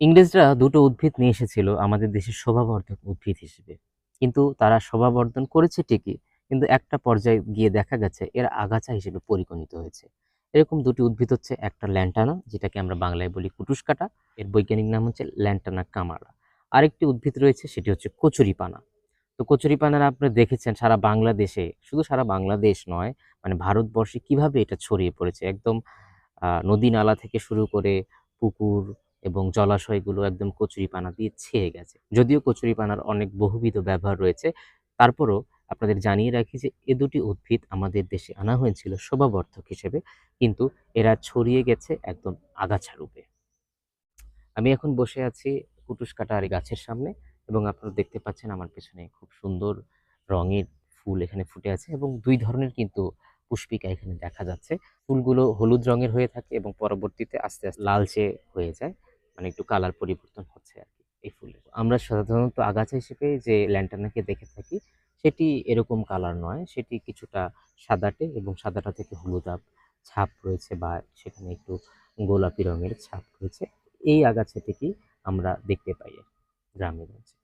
ইংরেজরা দুটো উদ্ভিদ নিয়ে এসেছিল আমাদের দেশের শোভাবর্ধক উদ্ভিদ হিসেবে। কিন্তু তারা শোভাবর্ধন করেছে ঠিকই, কিন্তু একটা পর্যায়ে গিয়ে দেখা গেছে এরা আগাছা হিসেবে পরিগণিত হয়েছে। এরকম দুটি উদ্ভিদ হচ্ছে, একটা ল্যান্টানা, যেটাকে আমরা বাংলায় বলি কুটুসকাঁটা, এর বৈজ্ঞানিক নাম হচ্ছে ল্যান্টানা কামারা। আরেকটি উদ্ভিদ রয়েছে, সেটি হচ্ছে কচুরিপানা। তো কচুরিপানার আপনারা দেখেছেন সারা বাংলাদেশে, শুধু সারা বাংলাদেশ নয়, মানে ভারতবর্ষে কিভাবে এটা ছড়িয়ে পড়েছে। একদম নদী নালা থেকে শুরু করে পুকুর এবং জলাশয়গুলো একদম কচুরিপানা দিয়ে ছেয়ে গেছে। যদিও কচুরিপানার অনেক বহুবিধ ব্যবহার রয়েছে, তারপরও আপনাদের জানিয়ে রাখি যে এ দুটি উদ্ভিদ আমাদের দেশে আনা হয়েছিল শোভাবর্ধক হিসেবে, কিন্তু এরা ছড়িয়ে গেছে একদম আগাছা রূপে। আমি এখন বসে আছি কুটুসকাঁটার এই গাছের সামনে, এবং আপনারা দেখতে পাচ্ছেন আমার পেছনে খুব সুন্দর রঙের ফুল এখানে ফুটে আছে, এবং দুই ধরনের কিন্তু পুষ্পিকা এখানে দেখা যাচ্ছে। ফুলগুলো হলুদ রঙের হয়ে থাকে এবং পরবর্তীতে আস্তে আস্তে লালচে হয়ে যায়, মানে একটু কালার পরিবর্তন হচ্ছে আর কি এই ফুলের। আমরা সাধারণত আগাছা হিসেবে যে ল্যান্টানাকে দেখে থাকি সেটি এরকম কালার নয়, সেটি কিছুটা সাদাটে এবং সাদাটা থেকে হলুদাভ ছাপ রয়েছে, বা সেখানে একটু গোলাপি রঙের ছাপ রয়েছে। এই আগাছাটিকেই আমরা দেখতে পাই গ্রামেগঞ্জে।